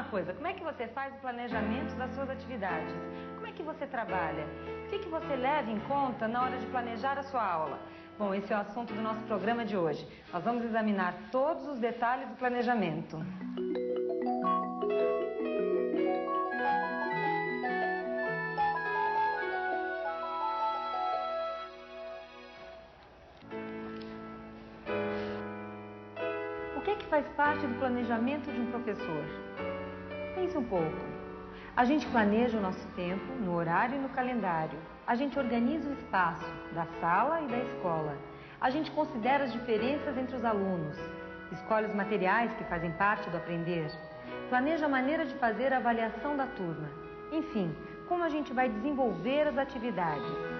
Coisa, como é que você faz o planejamento das suas atividades? Como é que você trabalha? O que você leva em conta na hora de planejar a sua aula? Bom, esse é o assunto do nosso programa de hoje. Nós vamos examinar todos os detalhes do planejamento. O que faz parte do planejamento de um professor? Pense um pouco. A gente planeja o nosso tempo no horário e no calendário. A gente organiza o espaço da sala e da escola. A gente considera as diferenças entre os alunos. Escolhe os materiais que fazem parte do aprender. Planeja a maneira de fazer a avaliação da turma. Enfim, como a gente vai desenvolver as atividades.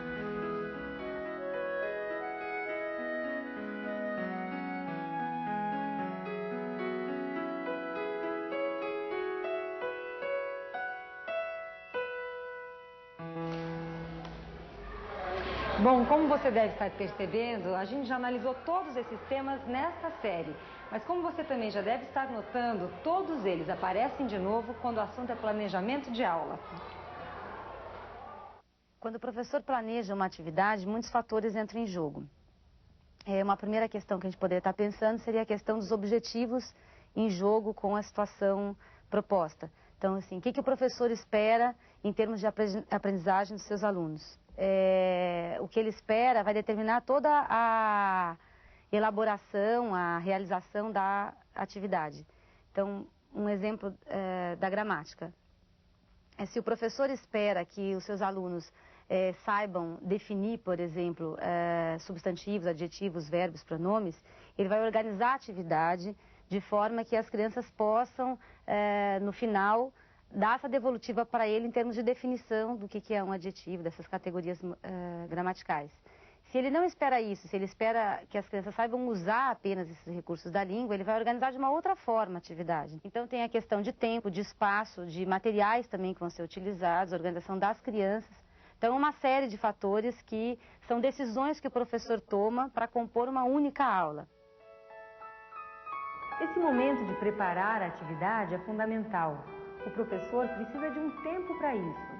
Bom, como você deve estar percebendo, a gente já analisou todos esses temas nesta série. Mas como você também já deve estar notando, todos eles aparecem de novo quando o assunto é planejamento de aula. Quando o professor planeja uma atividade, muitos fatores entram em jogo. Uma primeira questão que a gente poderia estar pensando seria a questão dos objetivos em jogo com a situação proposta. Então, assim, o que o professor espera em termos de aprendizagem dos seus alunos? O que ele espera vai determinar toda a elaboração, a realização da atividade. Então, um exemplo da gramática. Se o professor espera que os seus alunos saibam definir, por exemplo, substantivos, adjetivos, verbos, pronomes, ele vai organizar a atividade de forma que as crianças possam, no final, dar essa devolutiva para ele em termos de definição do que é um adjetivo, dessas categorias gramaticais. Se ele não espera isso, se ele espera que as crianças saibam usar apenas esses recursos da língua, ele vai organizar de uma outra forma a atividade. Então tem a questão de tempo, de espaço, de materiais também que vão ser utilizados, a organização das crianças. Então uma série de fatores que são decisões que o professor toma para compor uma única aula. Esse momento de preparar a atividade é fundamental. O professor precisa de um tempo para isso.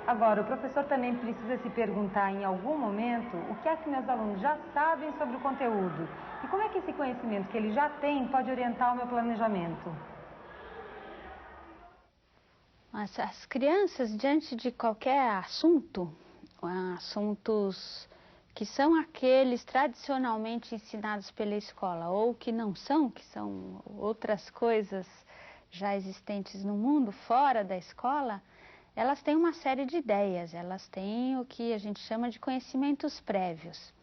Agora, o professor também precisa se perguntar em algum momento o que é que meus alunos já sabem sobre o conteúdo e como é que esse conhecimento que ele já tem pode orientar o meu planejamento. As crianças, diante de qualquer assunto, assuntos que são aqueles tradicionalmente ensinados pela escola ou que não são, que são outras coisas já existentes no mundo, fora da escola, elas têm uma série de ideias, elas têm o que a gente chama de conhecimentos prévios.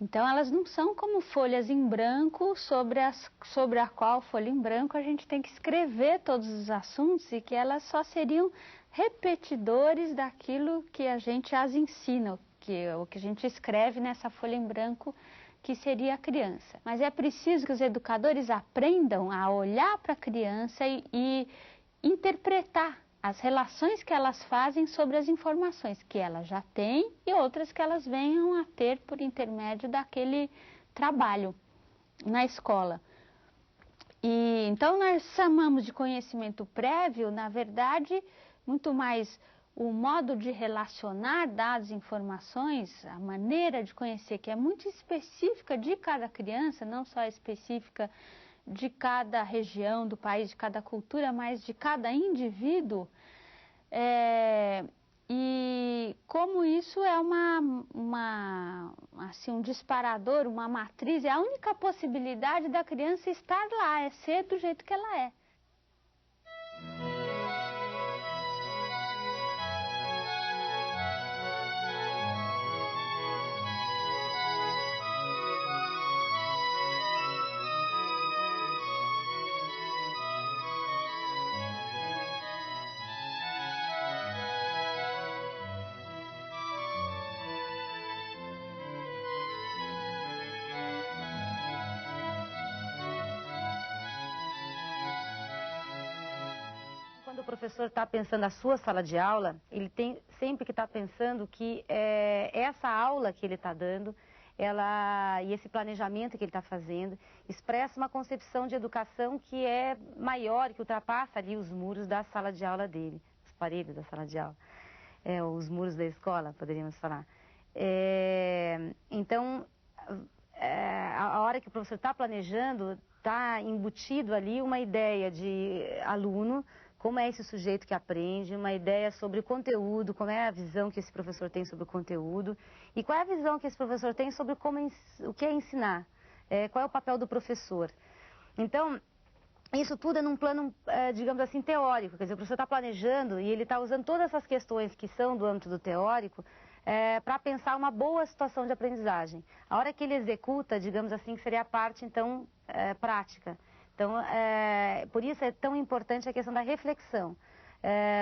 Então, elas não são como folhas em branco, sobre a qual folha em branco a gente tem que escrever todos os assuntos e que elas só seriam repetidores daquilo que a gente as ensina, o que a gente escreve nessa folha em branco, que seria a criança. Mas é preciso que os educadores aprendam a olhar para a criança e interpretar as relações que elas fazem sobre as informações que ela já tem e outras que elas venham a ter por intermédio daquele trabalho. na escola. E então nós chamamos de conhecimento prévio, na verdade, muito mais o modo de relacionar dados e informações, a maneira de conhecer, que é muito específica de cada criança, não só específica de cada região do país, de cada cultura, mas de cada indivíduo. E como isso é assim, um disparador, uma matriz, é a única possibilidade da criança estar lá, é ser do jeito que ela é. Quando o professor está pensando a sua sala de aula, ele tem sempre que estar pensando que essa aula que ele está dando, e esse planejamento que ele está fazendo, expressa uma concepção de educação que é maior, que ultrapassa ali os muros da sala de aula dele, os paredes da sala de aula, os muros da escola, poderíamos falar. Então, a hora que o professor está planejando, está embutido ali uma ideia de aluno, como é esse sujeito que aprende, uma ideia sobre o conteúdo, como é a visão que esse professor tem sobre o conteúdo e qual é a visão que esse professor tem sobre o que é ensinar, qual é o papel do professor. Então, isso tudo é num plano, digamos assim, teórico, quer dizer, o professor está planejando e ele está usando todas essas questões que são do âmbito do teórico para pensar uma boa situação de aprendizagem. A hora que ele executa, digamos assim, que seria a parte, então, prática. Então, por isso é tão importante a questão da reflexão.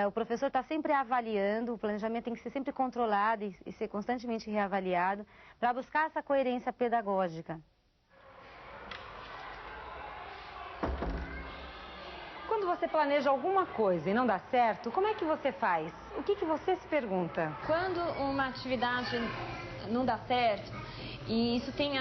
O professor está sempre avaliando, o planejamento tem que ser sempre controlado e ser constantemente reavaliado para buscar essa coerência pedagógica. Quando você planeja alguma coisa e não dá certo, como é que você faz? O que você se pergunta? Quando uma atividade não dá certo, e isso tem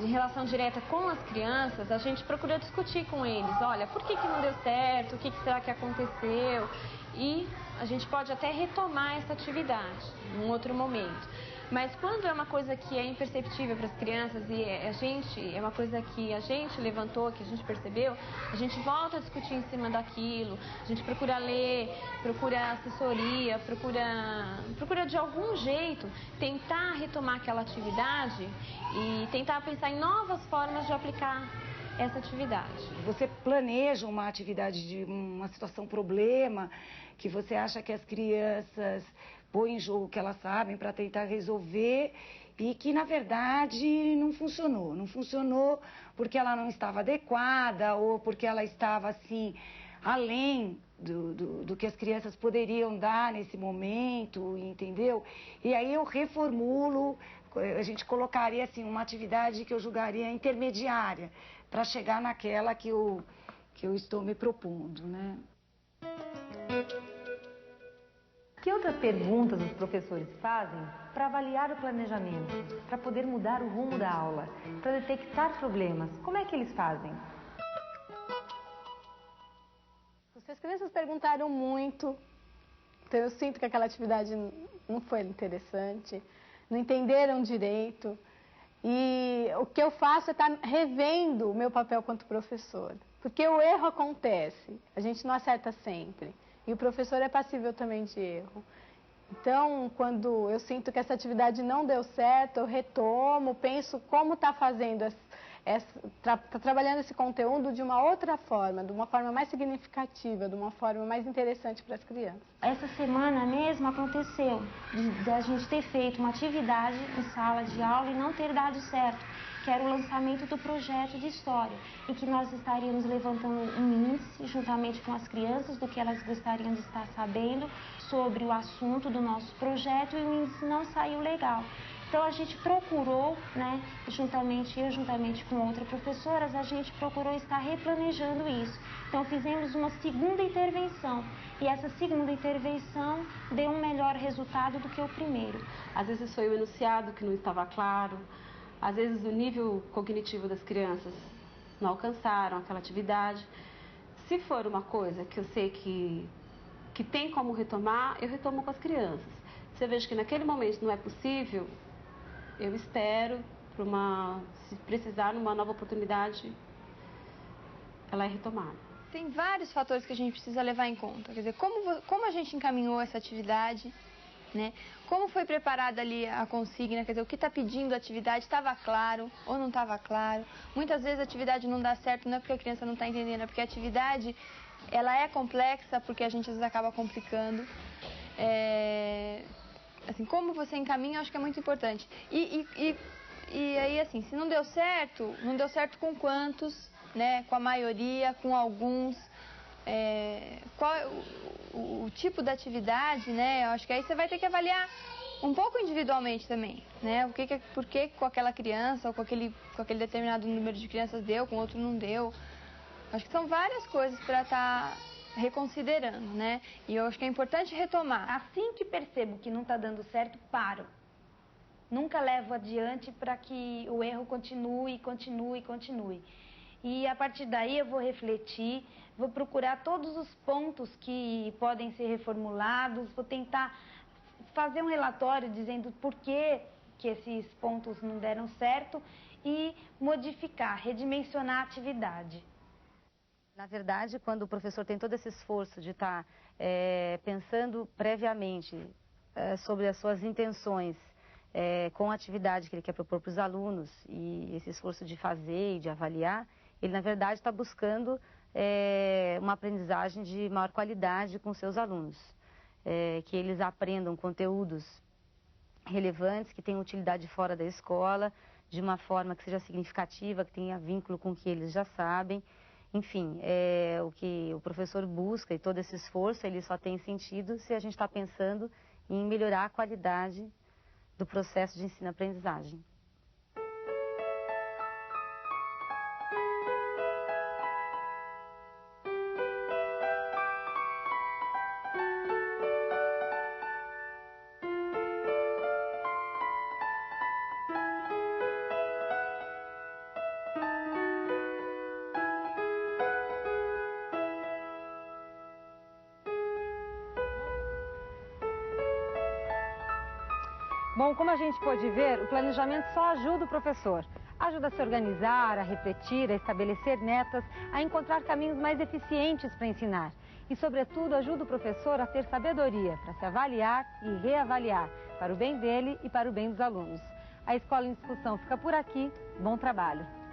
relação direta com as crianças, a gente procura discutir com eles. Olha, por que não deu certo? O que será que aconteceu? E a gente pode até retomar essa atividade em um outro momento. Mas quando é uma coisa que é imperceptível para as crianças e é uma coisa que a gente levantou, que a gente percebeu, a gente volta a discutir em cima daquilo, a gente procura ler, procura assessoria, procura de algum jeito tentar retomar aquela atividade e tentar pensar em novas formas de aplicar essa atividade. Você planeja uma atividade de uma situação problema, que você acha que as crianças põem em jogo o que elas sabem para tentar resolver e que, na verdade, não funcionou. Não funcionou porque ela não estava adequada ou porque ela estava, assim, além do que as crianças poderiam dar nesse momento, entendeu? E aí eu reformulo, a gente colocaria, assim, uma atividade que eu julgaria intermediária para chegar naquela que eu estou me propondo, né? Que outras perguntas os professores fazem para avaliar o planejamento, para poder mudar o rumo da aula, para detectar problemas? Como é que eles fazem? As crianças perguntaram muito, então eu sinto que aquela atividade não foi interessante, não entenderam direito. E o que eu faço é estar revendo o meu papel quanto professor, porque o erro acontece, a gente não acerta sempre. E o professor é passível também de erro. Então, quando eu sinto que essa atividade não deu certo, eu retomo, penso como está fazendo, está trabalhando esse conteúdo de uma outra forma, de uma forma mais significativa, de uma forma mais interessante para as crianças. Essa semana mesmo aconteceu de a gente ter feito uma atividade em sala de aula e não ter dado certo, que era o lançamento do projeto de história, e que nós estaríamos levantando um índice, juntamente com as crianças, do que elas gostariam de estar sabendo sobre o assunto do nosso projeto, e o índice não saiu legal. Então a gente procurou, né, juntamente com outra professora, a gente procurou estar replanejando isso. Então fizemos uma segunda intervenção, e essa segunda intervenção deu um melhor resultado do que o primeiro. Às vezes foi o enunciado que não estava claro, às vezes o nível cognitivo das crianças não alcançaram aquela atividade. Se for uma coisa que eu sei que tem como retomar, eu retomo com as crianças. Se eu vejo que naquele momento não é possível, eu espero se precisar, numa nova oportunidade, ela é retomada. Tem vários fatores que a gente precisa levar em conta. Quer dizer, como a gente encaminhou essa atividade, né? Como foi preparada ali a consigna, quer dizer, o que está pedindo a atividade, estava claro ou não estava claro. Muitas vezes a atividade não dá certo, não é porque a criança não está entendendo, é porque a atividade, ela é complexa, porque a gente às vezes acaba complicando. Assim, como você encaminha, eu acho que é muito importante. E aí, assim, se não deu certo com quantos, né? Com a maioria, com alguns. Qual é o tipo da atividade, né? Eu acho que aí você vai ter que avaliar um pouco individualmente também, né? Por que com aquela criança ou com aquele determinado número de crianças deu, com outro não deu. Acho que são várias coisas para estar reconsiderando, né? E eu acho que é importante retomar. Assim que percebo que não está dando certo, paro. Nunca levo adiante para que o erro continue. E a partir daí eu vou refletir, vou procurar todos os pontos que podem ser reformulados, vou tentar fazer um relatório dizendo por que esses pontos não deram certo e modificar, redimensionar a atividade. Na verdade, quando o professor tem todo esse esforço de estar pensando previamente sobre as suas intenções com a atividade que ele quer propor para os alunos e esse esforço de fazer e de avaliar, ele, na verdade, está buscando uma aprendizagem de maior qualidade com seus alunos. Que eles aprendam conteúdos relevantes, que tenham utilidade fora da escola, de uma forma que seja significativa, que tenha vínculo com o que eles já sabem. Enfim, o que o professor busca e todo esse esforço, ele só tem sentido se a gente está pensando em melhorar a qualidade do processo de ensino-aprendizagem. Bom, como a gente pode ver, o planejamento só ajuda o professor. Ajuda a se organizar, a refletir, a estabelecer metas, a encontrar caminhos mais eficientes para ensinar. E, sobretudo, ajuda o professor a ter sabedoria para se avaliar e reavaliar, para o bem dele e para o bem dos alunos. A Escola em Discussão fica por aqui. Bom trabalho!